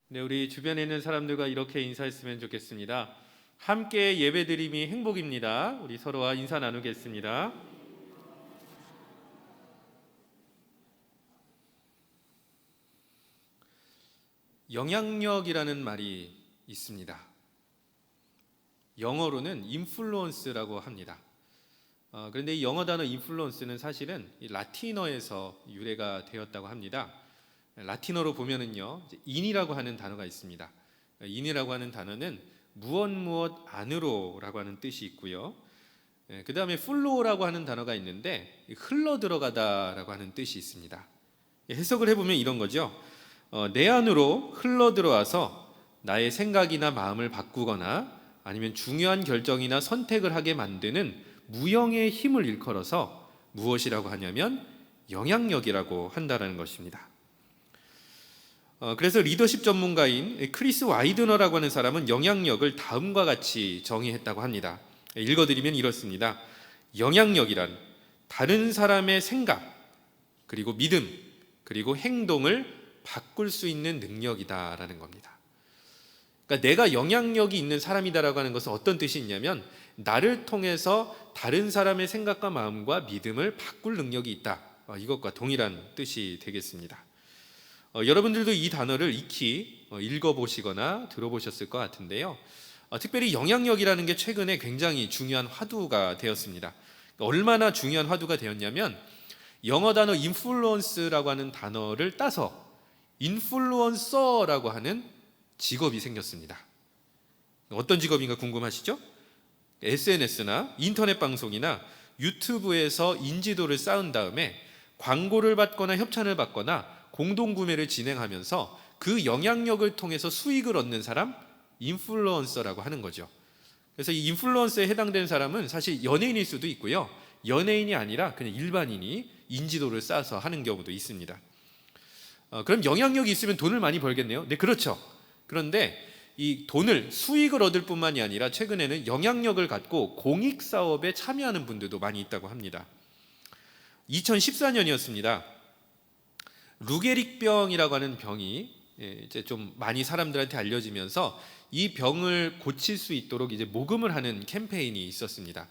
네, 우리 주변에 있는 사람들과 이렇게 인사했으면 좋겠습니다. 함께 예배드림이 행복입니다. 우리 서로와 인사 나누겠습니다. 영향력이라는 말이 있습니다. 영어로는 인플루언스라고 합니다. 그런데 이 영어 단어 인플루언스는 사실은 이 라틴어에서 유래가 되었다고 합니다. 라틴어로 보면은요, 인이라고 하는 단어가 있습니다. 인이라고 하는 단어는 무엇 안으로라고 하는 뜻이 있고요. 그 다음에 플로우라고 하는 단어가 있는데 흘러 들어가다라고 하는 뜻이 있습니다. 해석을 해보면 이런 거죠. 내 안으로 흘러 들어와서 나의 생각이나 마음을 바꾸거나 아니면 중요한 결정이나 선택을 하게 만드는 무형의 힘을 일컬어서 무엇이라고 하냐면 영향력이라고 한다는 것입니다. 그래서 리더십 전문가인 크리스 와이드너라고 하는 사람은 영향력을 다음과 같이 정의했다고 합니다. 읽어드리면 이렇습니다. 영향력이란 다른 사람의 생각, 그리고 믿음, 그리고 행동을 바꿀 수 있는 능력이다라는 겁니다. 그러니까 내가 영향력이 있는 사람이다라고 하는 것은 어떤 뜻이 있냐면 나를 통해서 다른 사람의 생각과 마음과 믿음을 바꿀 능력이 있다. 이것과 동일한 뜻이 되겠습니다. 여러분들도 이 단어를 익히 읽어보시거나 들어보셨을 것 같은데요. 특별히 영향력이라는 게 최근에 굉장히 중요한 화두가 되었습니다. 얼마나 중요한 화두가 되었냐면 영어 단어 인플루언스라고 하는 단어를 따서 인플루언서라고 하는 직업이 생겼습니다. 어떤 직업인가 궁금하시죠? SNS나 인터넷 방송이나 유튜브에서 인지도를 쌓은 다음에 광고를 받거나 협찬을 받거나 공동구매를 진행하면서 그 영향력을 통해서 수익을 얻는 사람, 인플루언서라고 하는 거죠. 그래서 이 인플루언서에 해당되는 사람은 사실 연예인일 수도 있고요, 연예인이 아니라 그냥 일반인이 인지도를 쌓아서 하는 경우도 있습니다. 그럼 영향력이 있으면 돈을 많이 벌겠네요. 네, 그렇죠. 그런데 이 돈을, 수익을 얻을 뿐만이 아니라 최근에는 영향력을 갖고 공익사업에 참여하는 분들도 많이 있다고 합니다. 2014년이었습니다. 루게릭병이라고 하는 병이 이제 좀 많이 사람들한테 알려지면서 이 병을 고칠 수 있도록 이제 모금을 하는 캠페인이 있었습니다.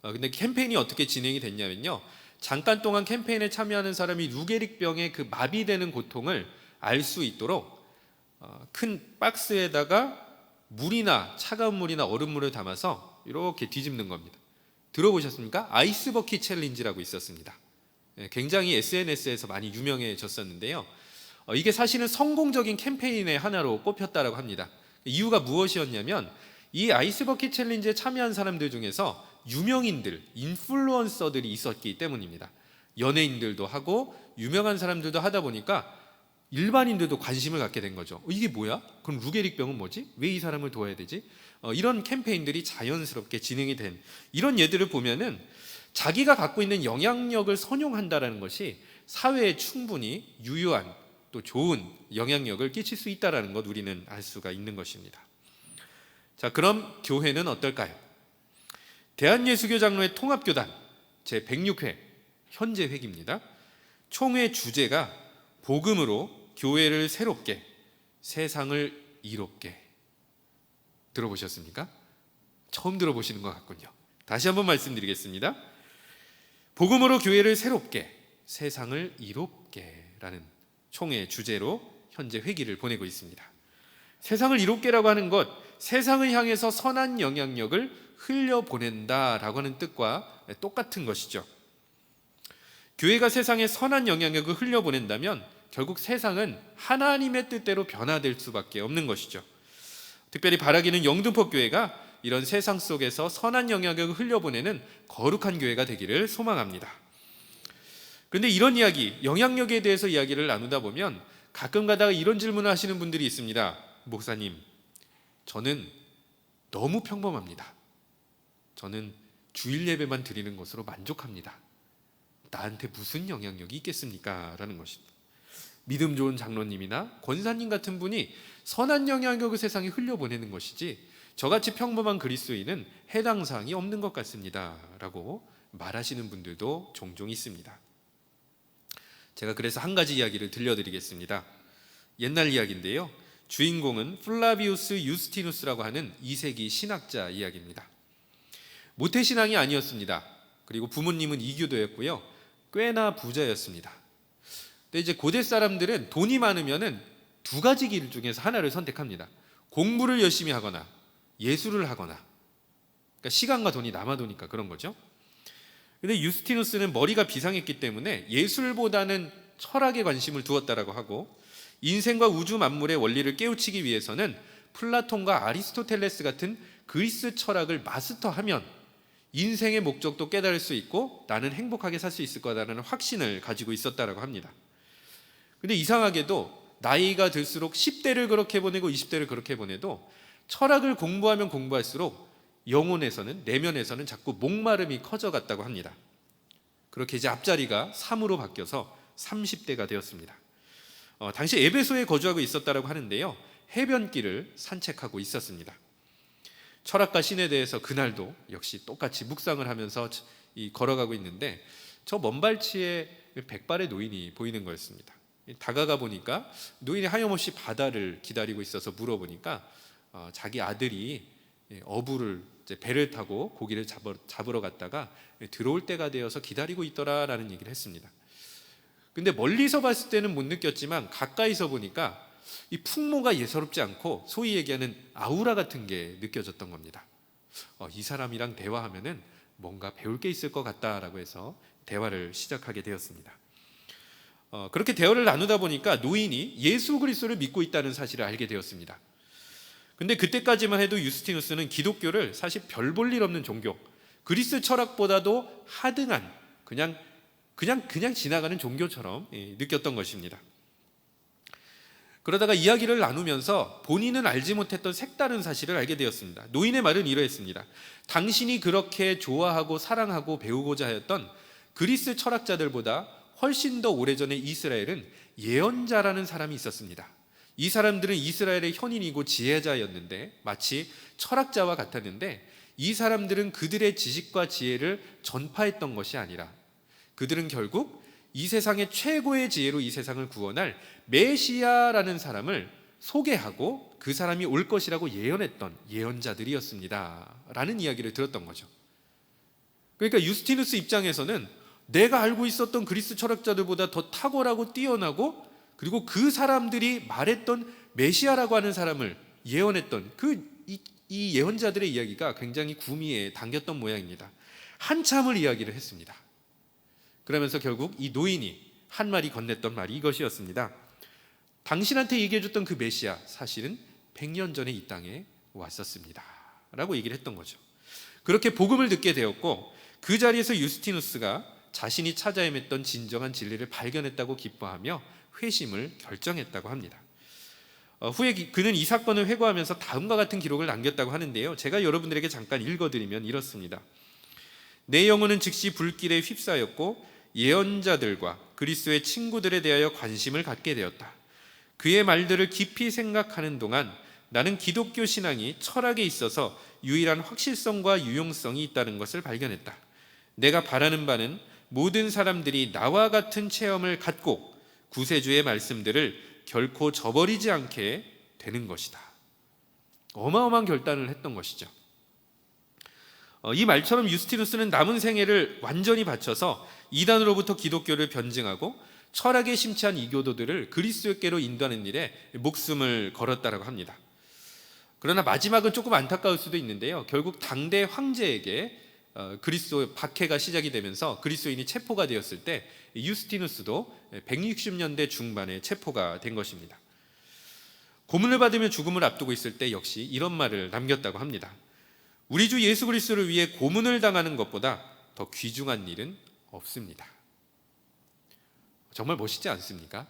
근데 캠페인이 어떻게 진행이 됐냐면요, 잠깐 동안 캠페인에 참여하는 사람이 루게릭병의 그 마비되는 고통을 알 수 있도록 큰 박스에다가 물이나 차가운 물이나 얼음물을 담아서 이렇게 뒤집는 겁니다. 들어보셨습니까? 아이스 버킷 챌린지라고 있었습니다. 굉장히 SNS에서 많이 유명해졌었는데요. 이게 사실은 성공적인 캠페인의 하나로 꼽혔다고 합니다. 이유가 무엇이었냐면 이 아이스 버킷 챌린지에 참여한 사람들 중에서 유명인들, 인플루언서들이 있었기 때문입니다. 연예인들도 하고 유명한 사람들도 하다 보니까 일반인들도 관심을 갖게 된 거죠. 이게 뭐야? 그럼 루게릭병은 뭐지? 왜 이 사람을 도와야 되지? 이런 캠페인들이 자연스럽게 진행이 된 이런 예들을 보면은 자기가 갖고 있는 영향력을 선용한다는 것이 사회에 충분히 유효한 또 좋은 영향력을 끼칠 수 있다는 것 우리는 알 수가 있는 것입니다. 자, 그럼 교회는 어떨까요? 대한예수교장로회 통합교단 제106회 현재 회기입니다. 총회 주제가 복음으로 교회를 새롭게, 세상을 이롭게. 들어보셨습니까? 처음 들어보시는 것 같군요. 다시 한번 말씀드리겠습니다. 복음으로 교회를 새롭게, 세상을 이롭게라는 총회 주제로 현재 회기를 보내고 있습니다. 세상을 이롭게라고 하는 것, 세상을 향해서 선한 영향력을 흘려보낸다라고 하는 뜻과 똑같은 것이죠. 교회가 세상에 선한 영향력을 흘려보낸다면 결국 세상은 하나님의 뜻대로 변화될 수밖에 없는 것이죠. 특별히 바라기는 영등포 교회가 이런 세상 속에서 선한 영향력을 흘려보내는 거룩한 교회가 되기를 소망합니다. 그런데 이런 이야기, 영향력에 대해서 이야기를 나누다 보면 가끔 가다가 이런 질문을 하시는 분들이 있습니다. 목사님, 저는 너무 평범합니다. 저는 주일 예배만 드리는 것으로 만족합니다. 나한테 무슨 영향력이 있겠습니까? 라는 것입니다. 믿음 좋은 장로님이나 권사님 같은 분이 선한 영향력을 세상에 흘려보내는 것이지 저같이 평범한 그리스도인은 해당 사항이 없는 것 같습니다 라고 말하시는 분들도 종종 있습니다. 제가 그래서 한 가지 이야기를 들려드리겠습니다. 옛날 이야기인데요, 주인공은 플라비우스 유스티누스라고 하는 2세기 신학자 이야기입니다. 모태신앙이 아니었습니다. 그리고 부모님은 이교도였고요. 꽤나 부자였습니다. 근데 이제 고대 사람들은 돈이 많으면은 두 가지 길 중에서 하나를 선택합니다. 공부를 열심히 하거나 예술을 하거나. 그러니까 시간과 돈이 남아도니까 그런 거죠. 근데 유스티누스는 머리가 비상했기 때문에 예술보다는 철학에 관심을 두었다라고 하고, 인생과 우주 만물의 원리를 깨우치기 위해서는 플라톤과 아리스토텔레스 같은 그리스 철학을 마스터하면 인생의 목적도 깨달을 수 있고 나는 행복하게 살 수 있을 거다라는 확신을 가지고 있었다라고 합니다. 근데 이상하게도 나이가 들수록 10대를 그렇게 보내고 20대를 그렇게 보내도 철학을 공부하면 공부할수록 영혼에서는, 내면에서는 자꾸 목마름이 커져갔다고 합니다. 그렇게 이제 앞자리가 3으로 바뀌어서 30대가 되었습니다. 당시 에베소에 거주하고 있었다라고 하는데요, 해변길을 산책하고 있었습니다. 철학과 신에 대해서 그날도 역시 똑같이 묵상을 하면서 걸어가고 있는데 저 먼 발치에 백발의 노인이 보이는 거였습니다. 다가가 보니까 노인이 하염없이 바다를 기다리고 있어서 물어보니까 자기 아들이 어부를 배를 타고 고기를 잡으러 갔다가 들어올 때가 되어서 기다리고 있더라라는 얘기를 했습니다. 근데 멀리서 봤을 때는 못 느꼈지만 가까이서 보니까 이 풍모가 예사롭지 않고 소위 얘기하는 아우라 같은 게 느껴졌던 겁니다. 이 사람이랑 대화하면은 뭔가 배울 게 있을 것 같다라고 해서 대화를 시작하게 되었습니다. 그렇게 대화를 나누다 보니까 노인이 예수 그리스도를 믿고 있다는 사실을 알게 되었습니다. 근데 그때까지만 해도 유스티누스는 기독교를 사실 별 볼 일 없는 종교, 그리스 철학보다도 하등한 그냥 지나가는 종교처럼 느꼈던 것입니다. 그러다가 이야기를 나누면서 본인은 알지 못했던 색다른 사실을 알게 되었습니다. 노인의 말은 이러했습니다. 당신이 그렇게 좋아하고 사랑하고 배우고자 하였던 그리스 철학자들보다 훨씬 더 오래전에 이스라엘은 예언자라는 사람이 있었습니다. 이 사람들은 이스라엘의 현인이고 지혜자였는데 마치 철학자와 같았는데, 이 사람들은 그들의 지식과 지혜를 전파했던 것이 아니라 그들은 결국 이 세상의 최고의 지혜로 이 세상을 구원할 메시아라는 사람을 소개하고 그 사람이 올 것이라고 예언했던 예언자들이었습니다 라는 이야기를 들었던 거죠. 그러니까 유스티누스 입장에서는 내가 알고 있었던 그리스 철학자들보다 더 탁월하고 뛰어나고, 그리고 그 사람들이 말했던 메시아라고 하는 사람을 예언했던 이 예언자들의 이야기가 굉장히 구미에 당겼던 모양입니다. 한참을 이야기를 했습니다. 그러면서 결국 이 노인이 한 말이 건넸던 말이 이것이었습니다. 당신한테 얘기해줬던 그 메시아 사실은 100년 전에 이 땅에 왔었습니다 라고 얘기를 했던 거죠. 그렇게 복음을 듣게 되었고, 그 자리에서 유스티누스가 자신이 찾아 헤맸던 진정한 진리를 발견했다고 기뻐하며 회심을 결정했다고 합니다. 후에 그는 이 사건을 회고하면서 다음과 같은 기록을 남겼다고 하는데요, 제가 여러분들에게 잠깐 읽어드리면 이렇습니다. 내 영혼은 즉시 불길에 휩싸였고 예언자들과 그리스도의 친구들에 대하여 관심을 갖게 되었다. 그의 말들을 깊이 생각하는 동안 나는 기독교 신앙이 철학에 있어서 유일한 확실성과 유용성이 있다는 것을 발견했다. 내가 바라는 바는 모든 사람들이 나와 같은 체험을 갖고 구세주의 말씀들을 결코 저버리지 않게 되는 것이다. 어마어마한 결단을 했던 것이죠. 이 말처럼 유스티누스는 남은 생애를 완전히 바쳐서 이단으로부터 기독교를 변증하고 철학에 심취한 이교도들을 그리스도께로 인도하는 일에 목숨을 걸었다라고 합니다. 그러나 마지막은 조금 안타까울 수도 있는데요, 결국 당대 황제에게 그리스도 박해가 시작이 되면서 그리스도인이 체포가 되었을 때 유스티누스도 160년대 중반에 체포가 된 것입니다. 고문을 받으며 죽음을 앞두고 있을 때 역시 이런 말을 남겼다고 합니다. 우리 주 예수 그리스도를 위해 고문을 당하는 것보다 더 귀중한 일은 없습니다. 정말 멋있지 않습니까?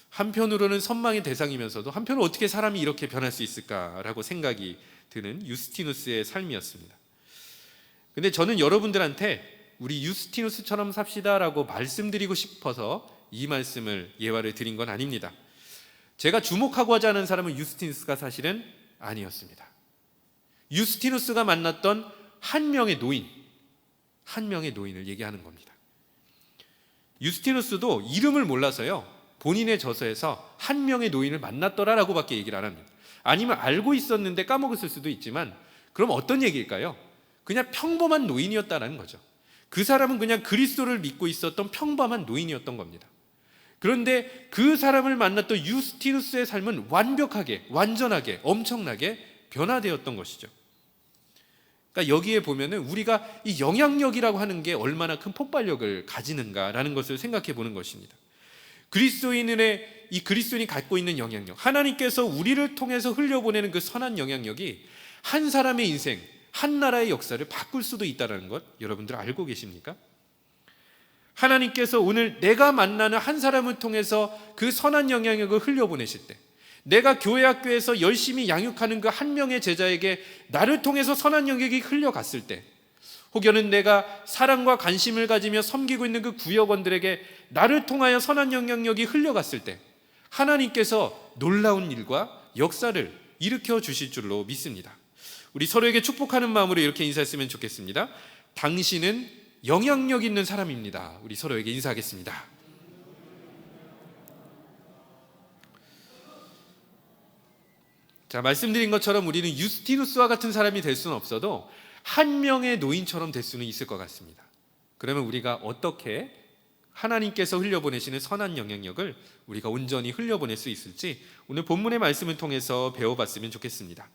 한편으로는 선망의 대상이면서도 한편으로 어떻게 사람이 이렇게 변할 수 있을까라고 생각이 드는 유스티누스의 삶이었습니다. 근데 저는 여러분들한테 우리 유스티누스처럼 삽시다라고 말씀드리고 싶어서 이 말씀을 예화를 드린 건 아닙니다. 제가 주목하고자 하는 사람은 유스티누스가 사실은 아니었습니다. 유스티누스가 만났던 한 명의 노인을 얘기하는 겁니다. 유스티누스도 이름을 몰라서요, 본인의 저서에서 한 명의 노인을 만났더라라고 밖에 얘기를 안 합니다. 아니면 알고 있었는데 까먹었을 수도 있지만, 그럼 어떤 얘기일까요? 그냥 평범한 노인이었다라는 거죠. 그 사람은 그냥 그리스도를 믿고 있었던 평범한 노인이었던 겁니다. 그런데 그 사람을 만났던 유스티누스의 삶은 완벽하게, 완전하게, 엄청나게 변화되었던 것이죠. 그러니까 여기에 보면은 우리가 이 영향력이라고 하는 게 얼마나 큰 폭발력을 가지는가라는 것을 생각해 보는 것입니다. 이 그리스도인이 갖고 있는 영향력, 하나님께서 우리를 통해서 흘려보내는 그 선한 영향력이 한 사람의 인생, 한 나라의 역사를 바꿀 수도 있다는 것 여러분들 알고 계십니까? 하나님께서 오늘 내가 만나는 한 사람을 통해서 그 선한 영향력을 흘려보내실 때, 내가 교회 학교에서 열심히 양육하는 그 한 명의 제자에게 나를 통해서 선한 영향력이 흘려갔을 때, 혹여는 내가 사랑과 관심을 가지며 섬기고 있는 그 구역원들에게 나를 통하여 선한 영향력이 흘려갔을 때 하나님께서 놀라운 일과 역사를 일으켜 주실 줄로 믿습니다. 우리 서로에게 축복하는 마음으로 이렇게 인사했으면 좋겠습니다. 당신은 영향력 있는 사람입니다. 우리 서로에게 인사하겠습니다. 자, 말씀드린 것처럼 우리는 유스티누스와 같은 사람이 될 수는 없어도 한 명의 노인처럼 될 수는 있을 것 같습니다. 그러면 우리가 어떻게 하나님께서 흘려보내시는 선한 영향력을 우리가 온전히 흘려보낼 수 있을지 오늘 본문의 말씀을 통해서 배워봤으면 좋겠습니다.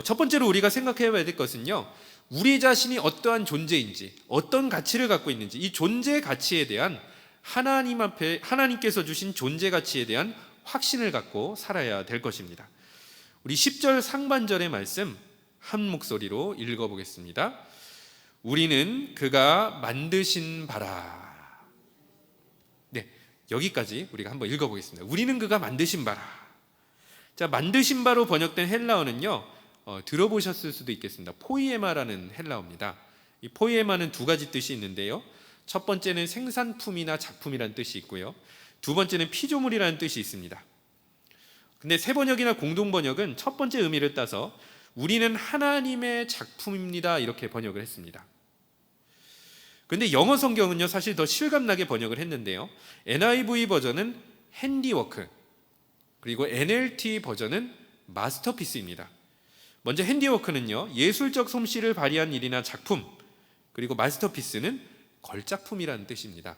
첫 번째로 우리가 생각해 봐야 될 것은요, 우리 자신이 어떠한 존재인지, 어떤 가치를 갖고 있는지, 이 존재 가치에 대한 하나님 앞에 하나님께서 주신 존재 가치에 대한 확신을 갖고 살아야 될 것입니다. 우리 10절 상반절의 말씀 한 목소리로 읽어보겠습니다. 우리는 그가 만드신 바라. 네, 여기까지 우리가 한번 읽어보겠습니다. 우리는 그가 만드신 바라. 자, 만드신 바로 번역된 헬라어는요, 들어보셨을 수도 있겠습니다. 포이에마라는 헬라어입니다. 이 포이에마는 두 가지 뜻이 있는데요, 첫 번째는 생산품이나 작품이라는 뜻이 있고요, 두 번째는 피조물이라는 뜻이 있습니다. 근데 세 번역이나 공동 번역은 첫 번째 의미를 따서 우리는 하나님의 작품입니다 이렇게 번역을 했습니다. 근데 영어 성경은요 사실 더 실감나게 번역을 했는데요, NIV 버전은 핸디워크, 그리고 NLT 버전은 마스터피스입니다. 먼저 핸디워크는요 예술적 솜씨를 발휘한 일이나 작품, 그리고 마스터피스는 걸작품이라는 뜻입니다.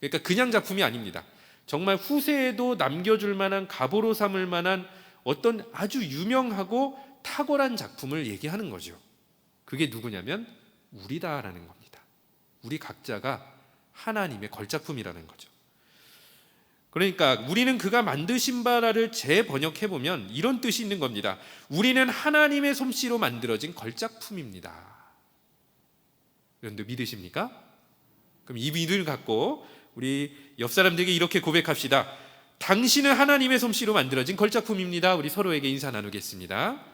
그러니까 그냥 작품이 아닙니다. 정말 후세에도 남겨줄 만한, 가보로 삼을 만한 어떤 아주 유명하고 탁월한 작품을 얘기하는 거죠. 그게 누구냐면 우리다라는 겁니다. 우리 각자가 하나님의 걸작품이라는 거죠. 그러니까 우리는 그가 만드신 바라를 재번역해보면 이런 뜻이 있는 겁니다. 우리는 하나님의 솜씨로 만들어진 걸작품입니다. 여러분들 믿으십니까? 그럼 이 믿음을 갖고 우리 옆 사람들에게 이렇게 고백합시다. 당신은 하나님의 솜씨로 만들어진 걸작품입니다. 우리 서로에게 인사 나누겠습니다.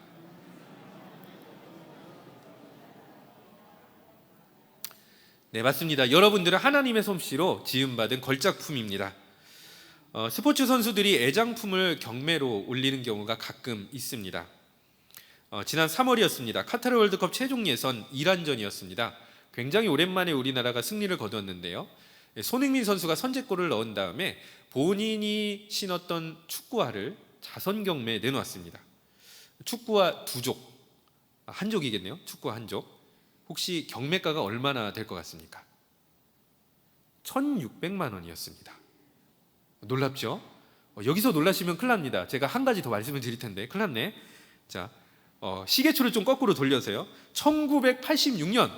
네, 맞습니다. 여러분들은 하나님의 솜씨로 지음받은 걸작품입니다. 스포츠 선수들이 애장품을 경매로 올리는 경우가 가끔 있습니다. 지난 3월이었습니다. 카타르 월드컵 최종 예선 이란전이었습니다. 굉장히 오랜만에 우리나라가 승리를 거두었는데요, 손흥민 선수가 선제골을 넣은 다음에 본인이 신었던 축구화를 자선 경매에 내놓았습니다. 축구화 2족, 한 족이겠네요. 축구화 한 족. 혹시 경매가가 얼마나 될 것 같습니까? 1,600만 원이었습니다. 놀랍죠? 여기서 놀라시면 큰일 납니다. 제가 한 가지 더 말씀을 드릴 텐데 큰일 났네. 자, 시계초를 좀 거꾸로 돌려서요, 1986년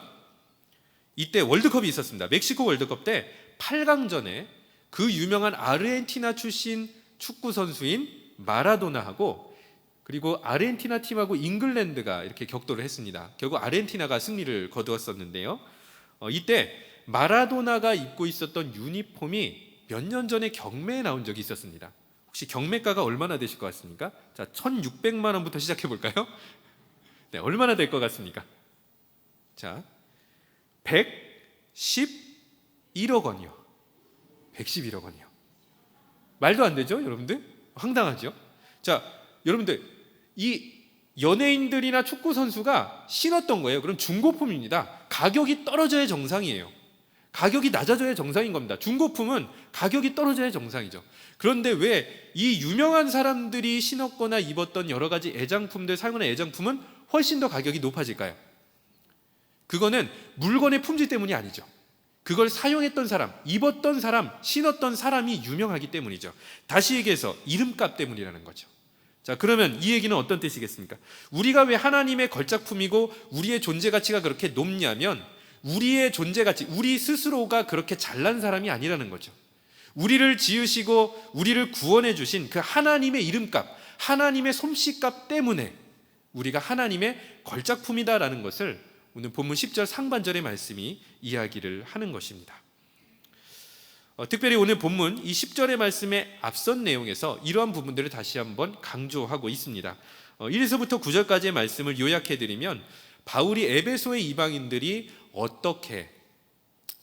이때 월드컵이 있었습니다. 멕시코 월드컵 때 8강전에 그 유명한 아르헨티나 출신 축구 선수인 마라도나하고, 그리고 아르헨티나 팀하고 잉글랜드가 이렇게 격돌을 했습니다. 결국 아르헨티나가 승리를 거두었었는데요, 이때 마라도나가 입고 있었던 유니폼이 몇 년 전에 경매에 나온 적이 있었습니다. 혹시 경매가가 얼마나 되실 것 같습니까? 자, 1,600만 원부터 시작해 볼까요? 네, 얼마나 될 것 같습니까? 자, 111억 원이요. 111억 원이요. 말도 안 되죠, 여러분들? 황당하죠? 자, 여러분들, 이 연예인들이나 축구 선수가 신었던 거예요. 그럼 중고품입니다. 가격이 떨어져야 정상이에요. 가격이 낮아져야 정상인 겁니다. 중고품은 가격이 떨어져야 정상이죠. 그런데 왜 이 유명한 사람들이 신었거나 입었던 여러 가지 애장품들, 사용하는 애장품은 훨씬 더 가격이 높아질까요? 그거는 물건의 품질 때문이 아니죠. 그걸 사용했던 사람, 입었던 사람, 신었던 사람이 유명하기 때문이죠. 다시 얘기해서 이름값 때문이라는 거죠. 자, 그러면 이 얘기는 어떤 뜻이겠습니까? 우리가 왜 하나님의 걸작품이고 우리의 존재 가치가 그렇게 높냐면 우리의 존재 가치, 우리 스스로가 그렇게 잘난 사람이 아니라는 거죠. 우리를 지으시고 우리를 구원해 주신 그 하나님의 이름값, 하나님의 솜씨값 때문에 우리가 하나님의 걸작품이다라는 것을 오늘 본문 10절 상반절의 말씀이 이야기를 하는 것입니다. 특별히 오늘 본문 이 10절의 말씀의 앞선 내용에서 이러한 부분들을 다시 한번 강조하고 있습니다. 1에서부터 9절까지의 말씀을 요약해드리면 바울이 에베소의 이방인들이 어떻게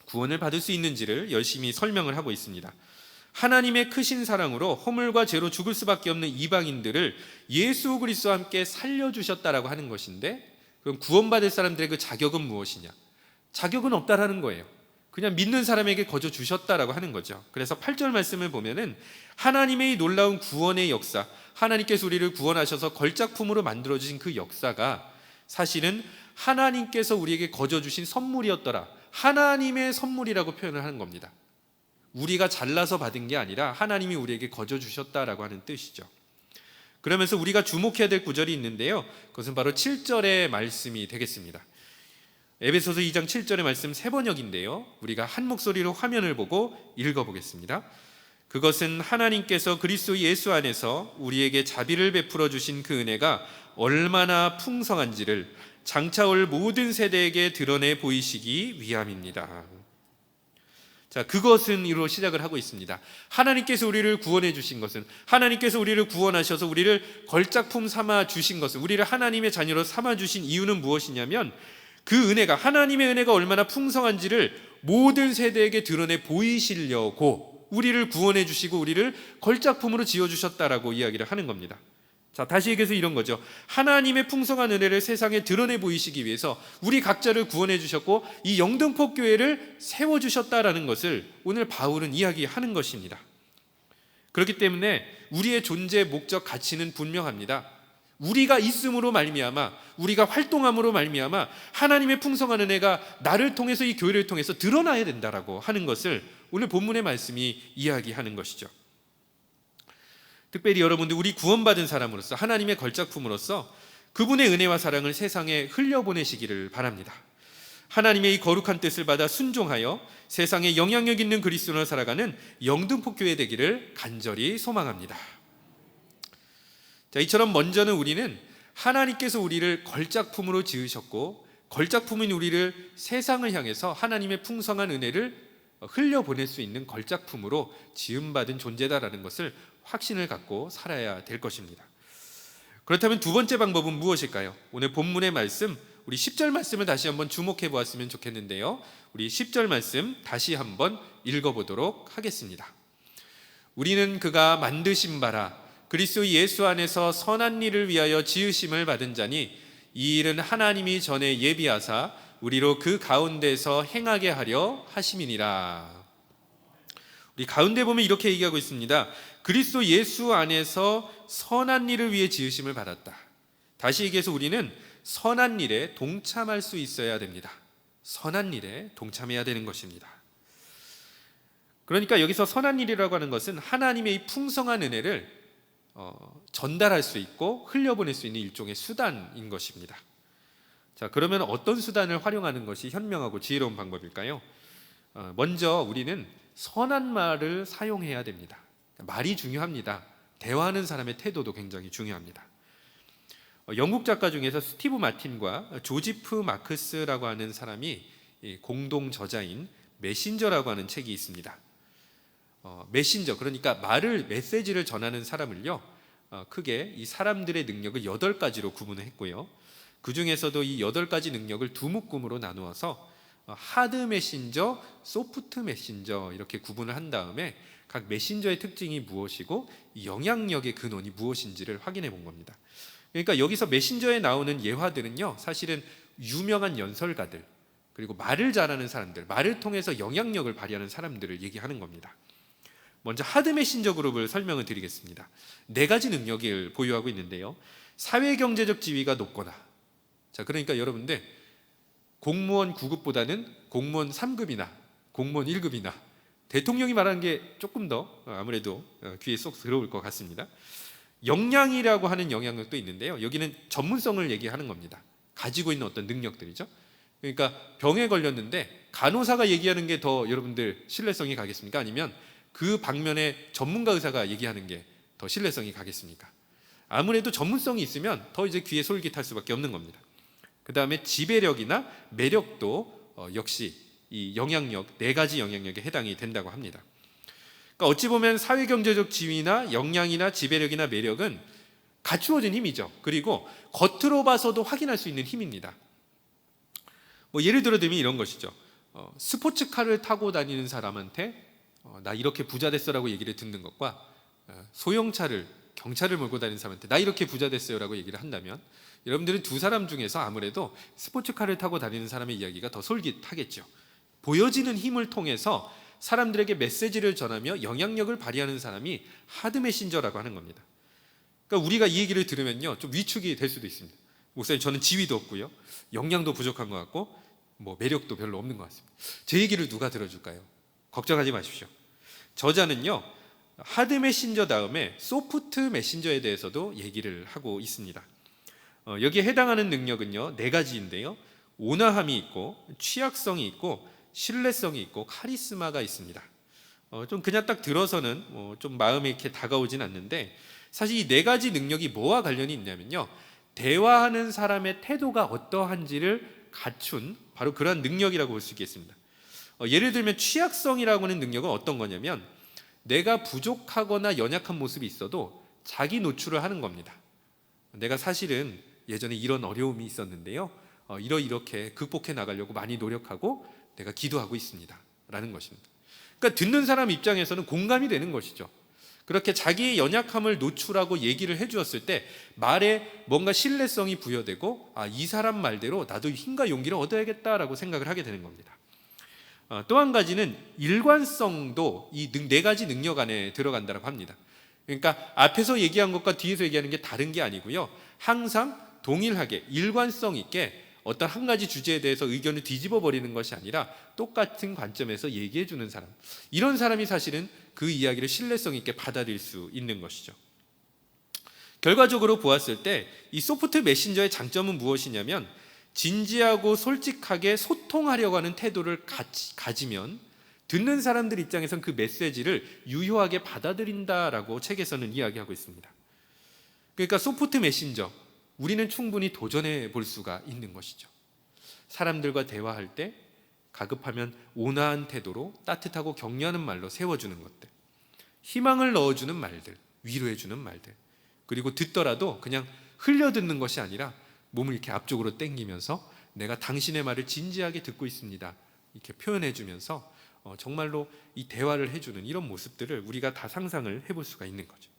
구원을 받을 수 있는지를 열심히 설명을 하고 있습니다. 하나님의 크신 사랑으로 허물과 죄로 죽을 수밖에 없는 이방인들을 예수 그리스도와 함께 살려주셨다라고 하는 것인데, 그럼 구원받을 사람들의 그 자격은 무엇이냐? 자격은 없다라는 거예요. 그냥 믿는 사람에게 거저 주셨다라고 하는 거죠. 그래서 8절 말씀을 보면은 하나님의 이 놀라운 구원의 역사, 하나님께서 우리를 구원하셔서 걸작품으로 만들어 주신 그 역사가 사실은 하나님께서 우리에게 거저 주신 선물이었더라, 하나님의 선물이라고 표현을 하는 겁니다. 우리가 잘나서 받은 게 아니라 하나님이 우리에게 거저 주셨다라고 하는 뜻이죠. 그러면서 우리가 주목해야 될 구절이 있는데요, 그것은 바로 7절의 말씀이 되겠습니다. 에베소서 2장 7절의 말씀 세 번역인데요, 우리가 한 목소리로 화면을 보고 읽어보겠습니다. 그것은 하나님께서 그리스도 예수 안에서 우리에게 자비를 베풀어 주신 그 은혜가 얼마나 풍성한지를 장차 올 모든 세대에게 드러내 보이시기 위함입니다. 자, 그것은 이로 시작을 하고 있습니다. 하나님께서 우리를 구원해 주신 것은, 하나님께서 우리를 구원하셔서 우리를 걸작품 삼아 주신 것은, 우리를 하나님의 자녀로 삼아 주신 이유는 무엇이냐면 그 은혜가, 하나님의 은혜가 얼마나 풍성한지를 모든 세대에게 드러내 보이시려고 우리를 구원해 주시고 우리를 걸작품으로 지어주셨다라고 이야기를 하는 겁니다. 자, 다시 얘기해서 이런 거죠. 하나님의 풍성한 은혜를 세상에 드러내 보이시기 위해서 우리 각자를 구원해 주셨고 이 영등포 교회를 세워주셨다라는 것을 오늘 바울은 이야기하는 것입니다. 그렇기 때문에 우리의 존재, 목적, 가치는 분명합니다. 우리가 있음으로 말미암아, 우리가 활동함으로 말미암아 하나님의 풍성한 은혜가 나를 통해서, 이 교회를 통해서 드러나야 된다라고 하는 것을 오늘 본문의 말씀이 이야기하는 것이죠. 특별히 여러분들, 우리 구원받은 사람으로서, 하나님의 걸작품으로서 그분의 은혜와 사랑을 세상에 흘려보내시기를 바랍니다. 하나님의 이 거룩한 뜻을 받아 순종하여 세상에 영향력 있는 그리스도인으로 살아가는 영등포 교회 되기를 간절히 소망합니다. 자, 이처럼 먼저는 우리는 하나님께서 우리를 걸작품으로 지으셨고 걸작품인 우리를 세상을 향해서 하나님의 풍성한 은혜를 흘려보낼 수 있는 걸작품으로 지음받은 존재다라는 것을 확신을 갖고 살아야 될 것입니다. 그렇다면 두 번째 방법은 무엇일까요? 오늘 본문의 말씀, 우리 10절 말씀을 다시 한번 주목해 보았으면 좋겠는데요, 우리 10절 말씀 다시 한번 읽어보도록 하겠습니다. 우리는 그가 만드신 바라 그리스도 예수 안에서 선한 일을 위하여 지으심을 받은 자니 이 일은 하나님이 전에 예비하사 우리로 그 가운데서 행하게 하려 하심이니라. 우리 가운데 보면 이렇게 얘기하고 있습니다. 그리스도 예수 안에서 선한 일을 위해 지으심을 받았다. 다시 얘기해서 우리는 선한 일에 동참할 수 있어야 됩니다. 선한 일에 동참해야 되는 것입니다. 그러니까 여기서 선한 일이라고 하는 것은 하나님의 이 풍성한 은혜를 전달할 수 있고 흘려보낼 수 있는 일종의 수단인 것입니다. 자, 그러면 어떤 수단을 활용하는 것이 현명하고 지혜로운 방법일까요? 먼저 우리는 선한 말을 사용해야 됩니다. 말이 중요합니다. 대화하는 사람의 태도도 굉장히 중요합니다. 영국 작가 중에서 스티브 마틴과 조지프 마크스라고 하는 사람이 공동 저자인 메신저라고 하는 책이 있습니다. 메신저, 그러니까 메시지를 전하는 사람을요, 크게 이 사람들의 능력을 8가지로 구분을 했고요, 그 중에서도 이 8가지 능력을 두 묶음으로 나누어서 하드 메신저, 소프트 메신저 이렇게 구분을 한 다음에 각 메신저의 특징이 무엇이고 영향력의 근원이 무엇인지를 확인해 본 겁니다. 그러니까 여기서 메신저에 나오는 예화들은요, 사실은 유명한 연설가들, 그리고 말을 잘하는 사람들, 말을 통해서 영향력을 발휘하는 사람들을 얘기하는 겁니다. 먼저 하드 메신저 그룹을 설명을 드리겠습니다. 4가지 능력을 보유하고 있는데요. 사회경제적 지위가 높거나, 자, 그러니까 여러분들 공무원 9급보다는 공무원 3급이나 공무원 1급이나 대통령이 말하는 게 조금 더 아무래도 귀에 쏙 들어올 것 같습니다. 역량이라고 하는 영향력도 있는데요. 여기는 전문성을 얘기하는 겁니다. 가지고 있는 어떤 능력들이죠. 그러니까 병에 걸렸는데 간호사가 얘기하는 게 더 여러분들 신뢰성이 가겠습니까? 아니면 그 방면에 전문가 의사가 얘기하는 게 더 신뢰성이 가겠습니까? 아무래도 전문성이 있으면 더 이제 귀에 솔깃할 수밖에 없는 겁니다. 그 다음에 지배력이나 매력도 역시 이 영향력, 4가지 영향력에 해당이 된다고 합니다. 그러니까 어찌 보면 사회경제적 지위나 역량이나 지배력이나 매력은 갖추어진 힘이죠. 그리고 겉으로 봐서도 확인할 수 있는 힘입니다. 예를 들어 들면 이런 것이죠. 스포츠카를 타고 다니는 사람한테 나 이렇게 부자 됐어라고 얘기를 듣는 것과 소형차를, 경차를 몰고 다니는 사람한테 나 이렇게 부자 됐어요라고 얘기를 한다면 여러분들은 두 사람 중에서 아무래도 스포츠카를 타고 다니는 사람의 이야기가 더 솔깃하겠죠. 보여지는 힘을 통해서 사람들에게 메시지를 전하며 영향력을 발휘하는 사람이 하드 메신저라고 하는 겁니다. 그러니까 우리가 이 얘기를 들으면요, 좀 위축이 될 수도 있습니다. 목사님, 저는 지위도 없고요, 역량도 부족한 것 같고 매력도 별로 없는 것 같습니다. 제 얘기를 누가 들어줄까요? 걱정하지 마십시오. 저자는요, 하드 메신저 다음에 소프트 메신저에 대해서도 얘기를 하고 있습니다. 여기에 해당하는 능력은요 4가지인데요. 온화함이 있고, 취약성이 있고, 신뢰성이 있고, 카리스마가 있습니다. 좀 그냥 딱 들어서는 좀 마음에 이렇게 다가오진 않는데, 사실 이 4가지 능력이 뭐와 관련이 있냐면요, 대화하는 사람의 태도가 어떠한지를 갖춘 바로 그러한 능력이라고 볼 수 있겠습니다. 예를 들면 취약성이라고 하는 능력은 어떤 거냐면, 내가 부족하거나 연약한 모습이 있어도 자기 노출을 하는 겁니다. 내가 사실은 예전에 이런 어려움이 있었는데요, 이렇게 극복해 나가려고 많이 노력하고 내가 기도하고 있습니다 라는 것입니다. 그러니까 듣는 사람 입장에서는 공감이 되는 것이죠. 그렇게 자기의 연약함을 노출하고 얘기를 해주었을 때 말에 뭔가 신뢰성이 부여되고, 이 사람 말대로 나도 힘과 용기를 얻어야겠다라고 생각을 하게 되는 겁니다. 또 한 가지는 일관성도 이 4가지 능력 안에 들어간다고 합니다. 그러니까 앞에서 얘기한 것과 뒤에서 얘기하는 게 다른 게 아니고요, 항상 동일하게 일관성 있게 어떤 한 가지 주제에 대해서 의견을 뒤집어 버리는 것이 아니라 똑같은 관점에서 얘기해 주는 사람, 이런 사람이 사실은 그 이야기를 신뢰성 있게 받아들일 수 있는 것이죠. 결과적으로 보았을 때 이 소프트 메신저의 장점은 무엇이냐면, 진지하고 솔직하게 소통하려고 하는 태도를 가지면 듣는 사람들 입장에선 그 메시지를 유효하게 받아들인다라고 책에서는 이야기하고 있습니다. 그러니까 소프트 메신저, 우리는 충분히 도전해 볼 수가 있는 것이죠. 사람들과 대화할 때 가급하면 온화한 태도로 따뜻하고 격려하는 말로 세워주는 것들, 희망을 넣어주는 말들, 위로해주는 말들, 그리고 듣더라도 그냥 흘려듣는 것이 아니라 몸을 이렇게 앞쪽으로 당기면서 내가 당신의 말을 진지하게 듣고 있습니다 이렇게 표현해주면서 정말로 이 대화를 해주는 이런 모습들을 우리가 다 상상을 해볼 수가 있는 거죠.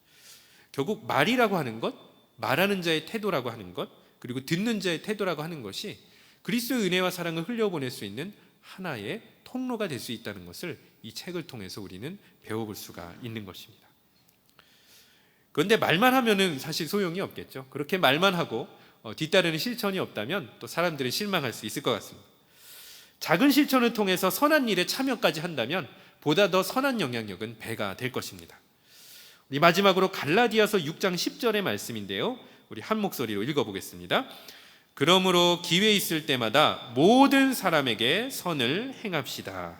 결국 말이라고 하는 것, 말하는 자의 태도라고 하는 것, 그리고 듣는 자의 태도라고 하는 것이 그리스도의 은혜와 사랑을 흘려보낼 수 있는 하나의 통로가 될 수 있다는 것을 이 책을 통해서 우리는 배워볼 수가 있는 것입니다. 그런데 말만 하면은 사실 소용이 없겠죠. 그렇게 말만 하고 뒤따르는 실천이 없다면 또 사람들은 실망할 수 있을 것 같습니다. 작은 실천을 통해서 선한 일에 참여까지 한다면 보다 더 선한 영향력은 배가 될 것입니다. 우리 마지막으로 갈라디아서 6장 10절의 말씀인데요, 우리 한 목소리로 읽어보겠습니다. 그러므로 기회 있을 때마다 모든 사람에게 선을 행합시다.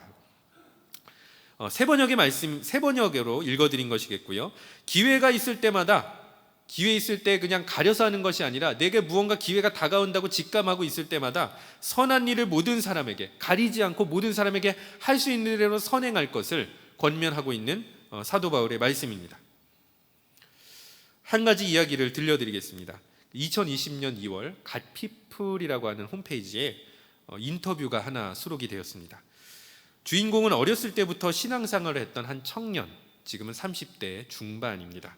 세 번역의 말씀, 세 번역으로 읽어드린 것이겠고요. 기회가 있을 때마다, 기회 있을 때 그냥 가려서 하는 것이 아니라 내게 무언가 기회가 다가온다고 직감하고 있을 때마다 선한 일을 모든 사람에게, 가리지 않고 모든 사람에게 할 수 있는 대로 선행할 것을 권면하고 있는 사도 바울의 말씀입니다. 한 가지 이야기를 들려드리겠습니다. 2020년 2월 갓피플이라고 하는 홈페이지에 인터뷰가 하나 수록이 되었습니다. 주인공은 어렸을 때부터 신앙생활을 했던 한 청년, 지금은 30대 중반입니다.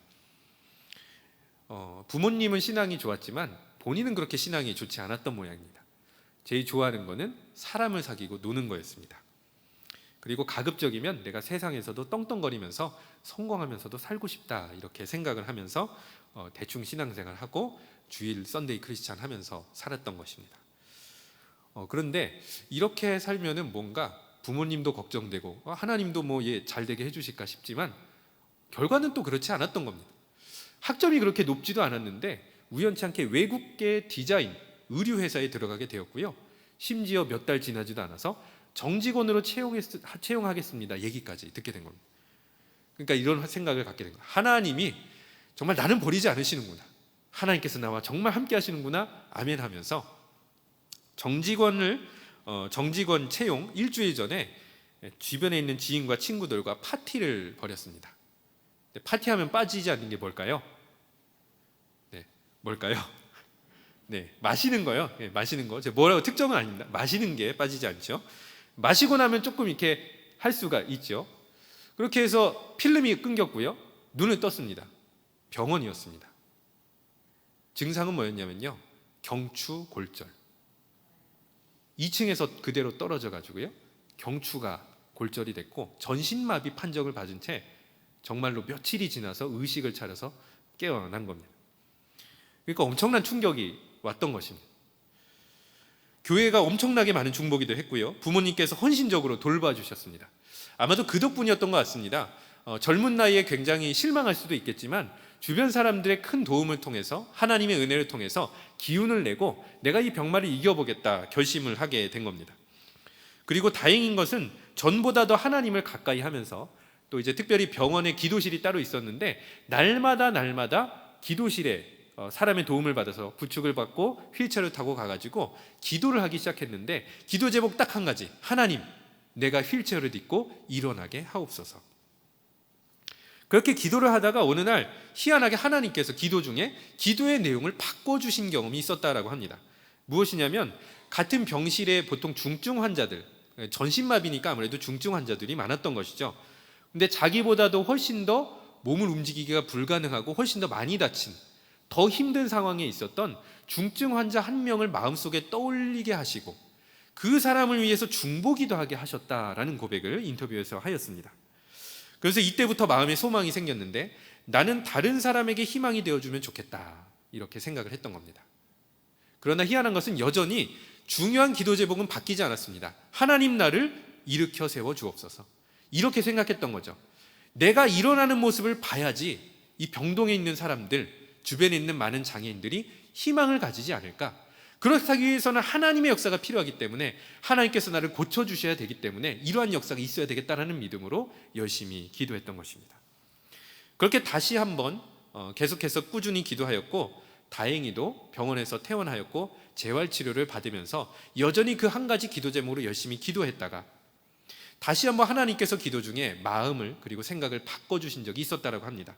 부모님은 신앙이 좋았지만 본인은 그렇게 신앙이 좋지 않았던 모양입니다. 제일 좋아하는 거는 사람을 사귀고 노는 거였습니다. 그리고 가급적이면 내가 세상에서도 떵떵거리면서 성공하면서도 살고 싶다 이렇게 생각을 하면서 대충 신앙생활을 하고 주일 썬데이 크리스찬 하면서 살았던 것입니다. 그런데 이렇게 살면은 뭔가 부모님도 걱정되고 하나님도 뭐 얘 잘 되게 해주실까 싶지만 결과는 또 그렇지 않았던 겁니다. 학점이 그렇게 높지도 않았는데 우연치 않게 외국계 디자인 의류 회사에 들어가게 되었고요. 심지어 몇 달 지나지도 않아서 정직원으로 채용하겠습니다 얘기까지 듣게 된 겁니다. 그러니까 이런 생각을 갖게 된 거예요. 하나님이 정말 나는 버리지 않으시는구나, 하나님께서 나와 정말 함께 하시는구나, 아멘 하면서 정직원 채용 일주일 전에 주변에 있는 지인과 친구들과 파티를 벌였습니다. 파티하면 빠지지 않는 게 뭘까요? 뭘까요? 마시는 거요. 마시는 거. 제가 뭐라고 특정은 아닙니다. 마시는 게 빠지지 않죠. 마시고 나면 조금 이렇게 할 수가 있죠. 그렇게 해서 필름이 끊겼고요. 눈을 떴습니다. 병원이었습니다. 증상은 뭐였냐면요, 경추골절. 2층에서 그대로 떨어져 가지고요, 경추가 골절이 됐고 전신마비 판정을 받은 채 정말로 며칠이 지나서 의식을 차려서 깨어난 겁니다. 그러니까 엄청난 충격이 왔던 것입니다. 교회가 엄청나게 많은 중보기도 했고요, 부모님께서 헌신적으로 돌봐주셨습니다. 아마도 그 덕분이었던 것 같습니다. 젊은 나이에 굉장히 실망할 수도 있겠지만 주변 사람들의 큰 도움을 통해서, 하나님의 은혜를 통해서 기운을 내고 내가 이 병마를 이겨보겠다 결심을 하게 된 겁니다. 그리고 다행인 것은 전보다 더 하나님을 가까이 하면서, 또 이제 특별히 병원에 기도실이 따로 있었는데 날마다 기도실에 사람의 도움을 받아서 부축을 받고 휠체어를 타고 가가지고 기도를 하기 시작했는데, 기도 제목 딱 한 가지: 하나님, 내가 휠체어를 딛고 일어나게 하옵소서. 그렇게 기도를 하다가 어느 날 희한하게 하나님께서 기도 중에 기도의 내용을 바꿔주신 경험이 있었다라고 합니다. 무엇이냐면, 같은 병실에 보통 중증 환자들, 전신마비니까 아무래도 중증 환자들이 많았던 것이죠. 근데 자기보다도 훨씬 더 몸을 움직이기가 불가능하고 훨씬 더 많이 다친, 더 힘든 상황에 있었던 중증 환자 한 명을 마음속에 떠올리게 하시고 그 사람을 위해서 중보기도 하게 하셨다라는 고백을 인터뷰에서 하였습니다. 그래서 이때부터 마음에 소망이 생겼는데, 나는 다른 사람에게 희망이 되어주면 좋겠다 이렇게 생각을 했던 겁니다. 그러나 희한한 것은 여전히 중요한 기도 제목은 바뀌지 않았습니다. 하나님, 나를 일으켜 세워 주옵소서, 이렇게 생각했던 거죠. 내가 일어나는 모습을 봐야지 이 병동에 있는 사람들, 주변에 있는 많은 장애인들이 희망을 가지지 않을까. 그렇기 위해서는 하나님의 역사가 필요하기 때문에, 하나님께서 나를 고쳐주셔야 되기 때문에 이러한 역사가 있어야 되겠다는 믿음으로 열심히 기도했던 것입니다. 그렇게 다시 한번 계속해서 꾸준히 기도하였고, 다행히도 병원에서 퇴원하였고 재활치료를 받으면서 여전히 그 한 가지 기도 제목으로 열심히 기도했다가 다시 한번 하나님께서 기도 중에 마음을 그리고 생각을 바꿔주신 적이 있었다고 합니다.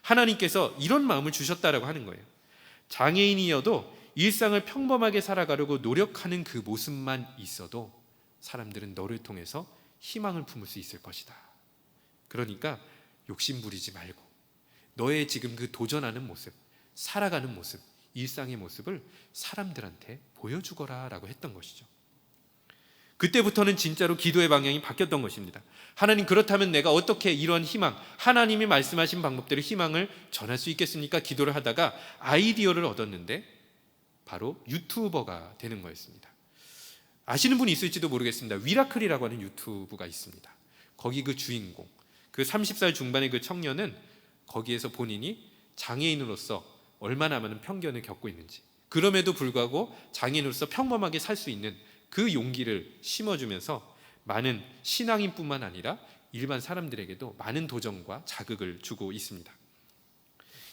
하나님께서 이런 마음을 주셨다라고 하는 거예요. 장애인이어도 일상을 평범하게 살아가려고 노력하는 그 모습만 있어도 사람들은 너를 통해서 희망을 품을 수 있을 것이다. 그러니까 욕심 부리지 말고 너의 지금 그 도전하는 모습, 살아가는 모습, 일상의 모습을 사람들한테 보여주거라 라고 했던 것이죠. 그때부터는 진짜로 기도의 방향이 바뀌었던 것입니다. 하나님, 그렇다면 내가 어떻게 이러한 희망, 하나님이 말씀하신 방법대로 희망을 전할 수 있겠습니까? 기도를 하다가 아이디어를 얻었는데 바로 유튜버가 되는 거였습니다. 아시는 분이 있을지도 모르겠습니다. 위라클이라고 하는 유튜브가 있습니다. 거기 그 주인공, 그 30살 중반의 그 청년은 거기에서 본인이 장애인으로서 얼마나 많은 편견을 겪고 있는지, 그럼에도 불구하고 장애인으로서 평범하게 살 수 있는 그 용기를 심어주면서 많은 신앙인뿐만 아니라 일반 사람들에게도 많은 도전과 자극을 주고 있습니다.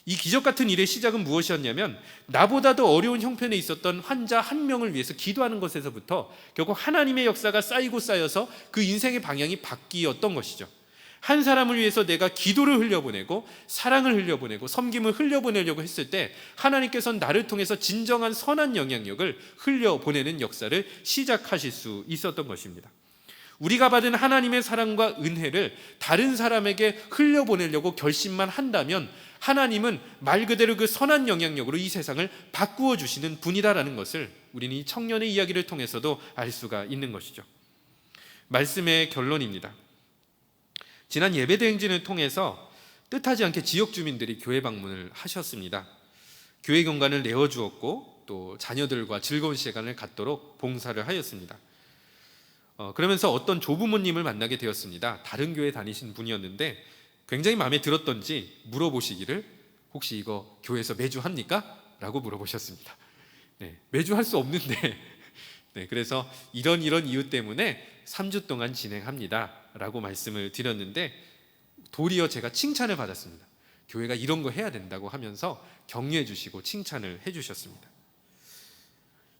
이 기적 같은 일의 시작은 무엇이었냐면, 나보다도 어려운 형편에 있었던 환자 한 명을 위해서 기도하는 것에서부터 결국 하나님의 역사가 쌓이고 쌓여서 그 인생의 방향이 바뀌었던 것이죠. 한 사람을 위해서 내가 기도를 흘려보내고 사랑을 흘려보내고 섬김을 흘려보내려고 했을 때 하나님께서는 나를 통해서 진정한 선한 영향력을 흘려보내는 역사를 시작하실 수 있었던 것입니다. 우리가 받은 하나님의 사랑과 은혜를 다른 사람에게 흘려보내려고 결심만 한다면 하나님은 말 그대로 그 선한 영향력으로 이 세상을 바꾸어 주시는 분이다라는 것을 우리는 이 청년의 이야기를 통해서도 알 수가 있는 것이죠. 말씀의 결론입니다. 지난 예배대행진을 통해서 뜻하지 않게 지역 주민들이 교회 방문을 하셨습니다. 교회 공간을 내어주었고 또 자녀들과 즐거운 시간을 갖도록 봉사를 하였습니다. 그러면서 어떤 조부모님을 만나게 되었습니다. 다른 교회 다니신 분이었는데 굉장히 마음에 들었던지 물어보시기를 혹시 이거 교회에서 매주 합니까? 라고 물어보셨습니다. 네, 매주 할 수 없는데 네, 그래서 이런 이유 때문에 3주 동안 진행합니다 라고 말씀을 드렸는데 도리어 제가 칭찬을 받았습니다. 교회가 이런 거 해야 된다고 하면서 격려해 주시고 칭찬을 해 주셨습니다.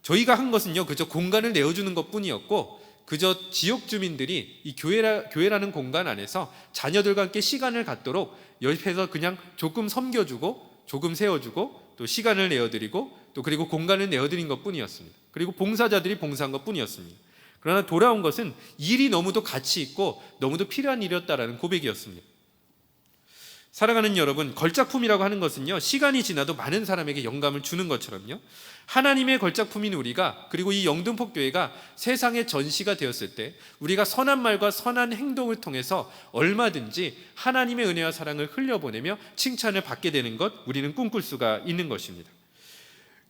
저희가 한 것은요 그저 공간을 내어주는 것뿐이었고 그저 지역 주민들이 이 교회라는 공간 안에서 자녀들과 함께 시간을 갖도록 옆에서 그냥 조금 섬겨주고 조금 세워주고 또 시간을 내어드리고 또 그리고 공간을 내어드린 것뿐이었습니다. 그리고 봉사자들이 봉사한 것뿐이었습니다. 그러나 돌아온 것은 일이 너무도 가치 있고 너무도 필요한 일이었다라는 고백이었습니다. 사랑하는 여러분, 걸작품이라고 하는 것은요 시간이 지나도 많은 사람에게 영감을 주는 것처럼요 하나님의 걸작품인 우리가 그리고 이 영등포교회가 세상의 전시가 되었을 때 우리가 선한 말과 선한 행동을 통해서 얼마든지 하나님의 은혜와 사랑을 흘려보내며 칭찬을 받게 되는 것 우리는 꿈꿀 수가 있는 것입니다.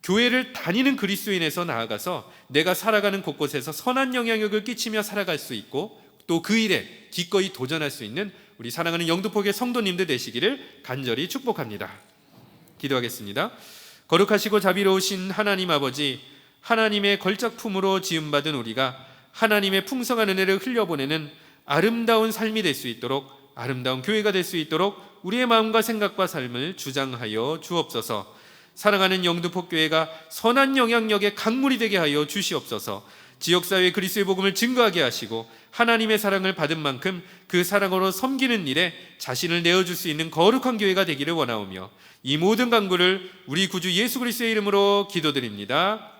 교회를 다니는 그리스도인에서 나아가서 내가 살아가는 곳곳에서 선한 영향력을 끼치며 살아갈 수 있고 또 그 일에 기꺼이 도전할 수 있는 우리 사랑하는 영등포교회 성도님들 되시기를 간절히 축복합니다. 기도하겠습니다. 거룩하시고 자비로우신 하나님 아버지, 하나님의 걸작품으로 지음받은 우리가 하나님의 풍성한 은혜를 흘려보내는 아름다운 삶이 될 수 있도록, 아름다운 교회가 될 수 있도록 우리의 마음과 생각과 삶을 주장하여 주옵소서. 사랑하는 영등포교회가 선한 영향력의 강물이 되게 하여 주시옵소서. 지역사회의 그리스도의 복음을 증거하게 하시고 하나님의 사랑을 받은 만큼 그 사랑으로 섬기는 일에 자신을 내어줄 수 있는 거룩한 교회가 되기를 원하오며 이 모든 간구를 우리 구주 예수 그리스도의 이름으로 기도드립니다.